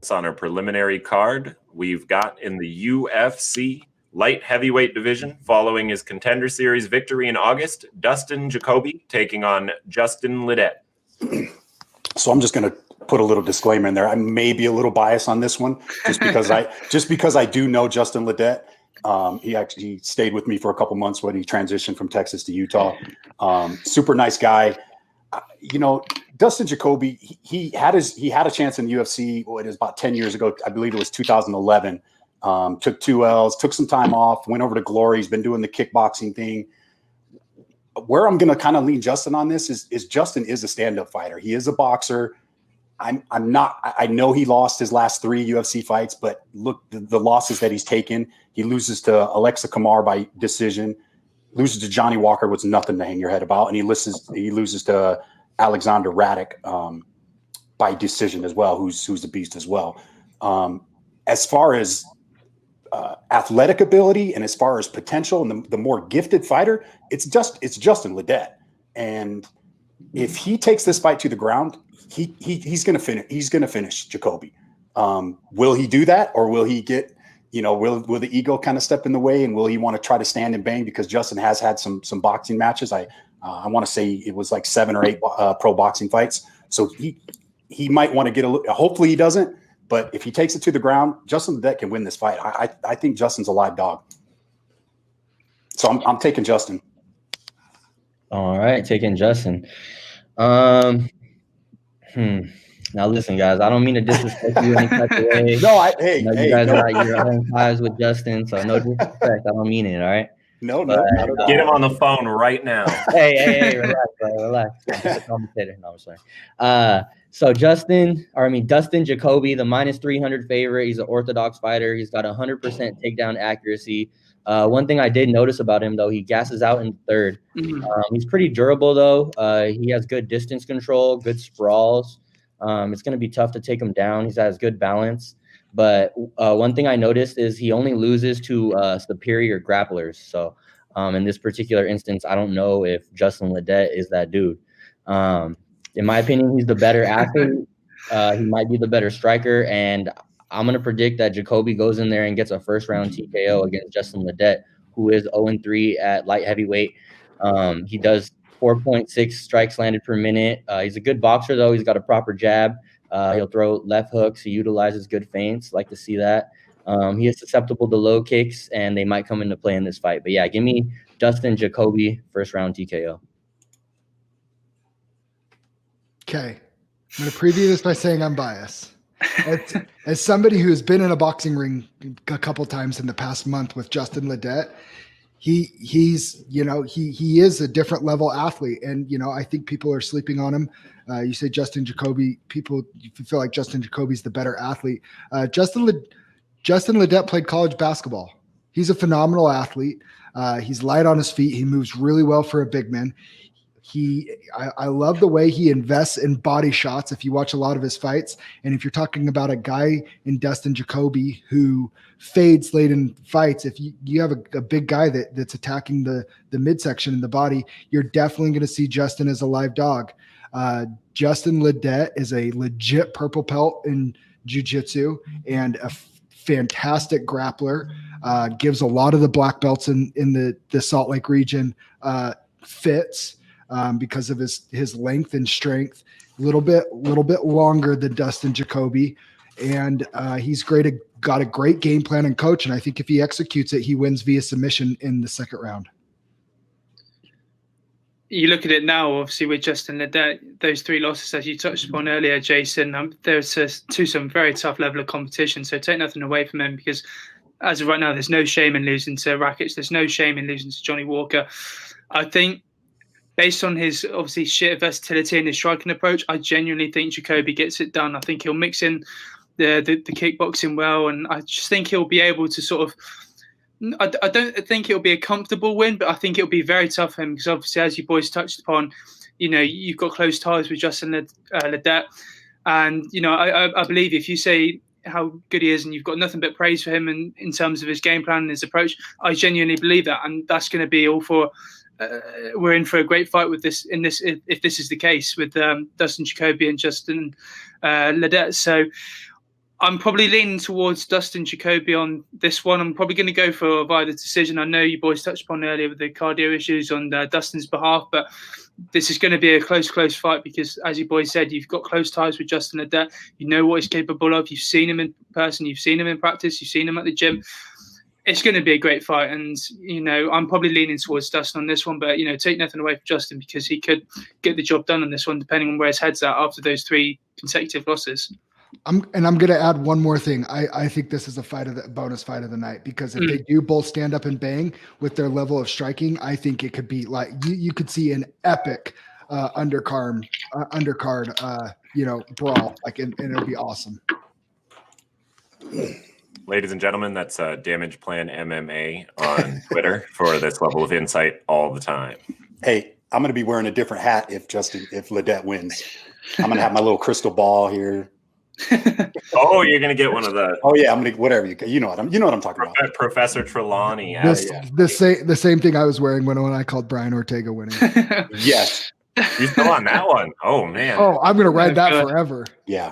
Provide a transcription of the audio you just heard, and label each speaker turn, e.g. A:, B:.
A: results on our preliminary card. We've got in the UFC light heavyweight division, following his Contender Series victory in August, Dustin Jacoby taking on Justin Ledet.
B: So I'm just going to put a little disclaimer in there. I may be a little biased on this one, just because I do know Justin Ledet. He actually stayed with me for a couple months when he transitioned from Texas to Utah. Super nice guy. Dustin Jacoby, he had a chance in the UFC. It was about 10 years ago. I believe it was 2011. Took 2 L's, took some time off, went over to Glory. He's been doing the kickboxing thing. Where I'm going to kind of lean Justin on this is Justin is a stand-up fighter. He is a boxer. I'm not. I know he lost his last 3 UFC fights, but look, the losses that he's taken. He loses to Alexa Kamar by decision, loses to Johnny Walker, which is nothing to hang your head about, and he loses to Alexander Radek by decision as well, who's a beast as well. As far as athletic ability and as far as potential and the more gifted fighter, it's Justin Ledet. And if he takes this fight to the ground, he's going to finish. He's going to finish Jacoby. Will he do that, or will he get, will the ego kind of step in the way, and will he want to try to stand and bang? Because Justin has had some boxing matches. I want to say it was like 7 or 8 pro boxing fights. So he might want to get a little. Hopefully he doesn't. But if he takes it to the ground, Justin Ledet can win this fight. I think Justin's a live dog. So I'm taking Justin.
C: All right, taking Justin. Now listen, guys, I don't mean to disrespect you in any type of way.
B: No,
C: you guys are like your own ties with Justin, so no disrespect. I don't mean it. All right.
B: No.
A: Get him on the phone right now.
C: Hey, relax, bro, relax. I'm just a commentator. No, I'm sorry. So Dustin Jacoby, the -300 favorite. He's an orthodox fighter. He's got 100% takedown accuracy. One thing I did notice about him, though, he gasses out in third. He's pretty durable, though. He has good distance control, good sprawls. It's going to be tough to take him down. He has good balance. But one thing I noticed is he only loses to superior grapplers. So in this particular instance, I don't know if Justin Ledet is that dude. In my opinion, he's the better athlete. He might be the better striker. And I'm going to predict that Jacoby goes in there and gets a first-round TKO against Justin Ledet, who is 0-3 at light heavyweight. He does 4.6 strikes landed per minute. He's a good boxer, though. He's got a proper jab. He'll throw left hooks. He utilizes good feints. Like to see that. He is susceptible to low kicks, and they might come into play in this fight. But, yeah, give me Dustin Jacoby, first-round TKO.
D: Okay. I'm going to preview this by saying I'm biased. As somebody who's been in a boxing ring a couple times in the past month with Justin Ledet, he is a different level athlete. And, I think people are sleeping on him. You say Justin Jacoby, you feel like Justin Jacoby's the better athlete. Justin Ledet played college basketball. He's a phenomenal athlete. He's light on his feet. He moves really well for a big man. I love the way he invests in body shots if you watch a lot of his fights. And if you're talking about a guy in Dustin Jacoby who fades late in fights, if you have a big guy that's attacking the midsection in the body, you're definitely going to see Justin as a live dog. Justin Ledet is a legit purple belt in jiu-jitsu and a fantastic grappler, gives a lot of the black belts in the Salt Lake region fits. Because of his length and strength, a little bit longer than Dustin Jacoby, and he's got a great game plan and coach. And I think if he executes it, he wins via submission in the second round.
E: You look at it now, obviously with Justin Ledet, those 3 losses as you touched upon earlier, Jason. There's to some very tough level of competition. So take nothing away from him, because as of right now, there's no shame in losing to Rakic. There's no shame in losing to Johnny Walker. I think, based on his obviously sheer versatility and his striking approach, I genuinely think Jacoby gets it done. I think he'll mix in the kickboxing well, and I just think he'll be able to sort of. I don't think it'll be a comfortable win, but I think it'll be very tough for him, because obviously, as you boys touched upon, you've got close ties with Justin Ledet, and I believe if you say how good he is and you've got nothing but praise for him in terms of his game plan and his approach, I genuinely believe that, and that's going to be all for. We're in for a great fight with this. If this is the case with Dustin Jacoby and Justin Ledet. So I'm probably leaning towards Dustin Jacoby on this one. I'm probably going to go for via the decision. I know you boys touched upon earlier with the cardio issues on Dustin's behalf, but this is going to be a close fight because, as you boys said, you've got close ties with Justin Ledet. You know what he's capable of. You've seen him in person. You've seen him in practice. You've seen him at the gym. It's going to be a great fight. And, I'm probably leaning towards Dustin on this one, but, take nothing away from Justin because he could get the job done on this one, depending on where his head's at after those 3 consecutive losses.
D: I'm going to add one more thing. I think this is a bonus fight of the night because if they do both stand up and bang with their level of striking, I think it could be like you could see an epic undercard brawl, and it'll be awesome.
A: Ladies and gentlemen, that's Damage Plan MMA on Twitter for this level of insight all the time.
B: Hey, I'm going to be wearing a different hat if Ledet wins. I'm going to have my little crystal ball here.
A: Oh, you're gonna get one of the.
B: Oh yeah, I'm gonna whatever you know what I'm talking about.
A: Professor Trelawney.
D: The same thing I was wearing when I called Brian Ortega winning.
B: Yes,
A: you're still on that one. Oh man.
D: Oh, I'm gonna ride that forever.
B: Yeah.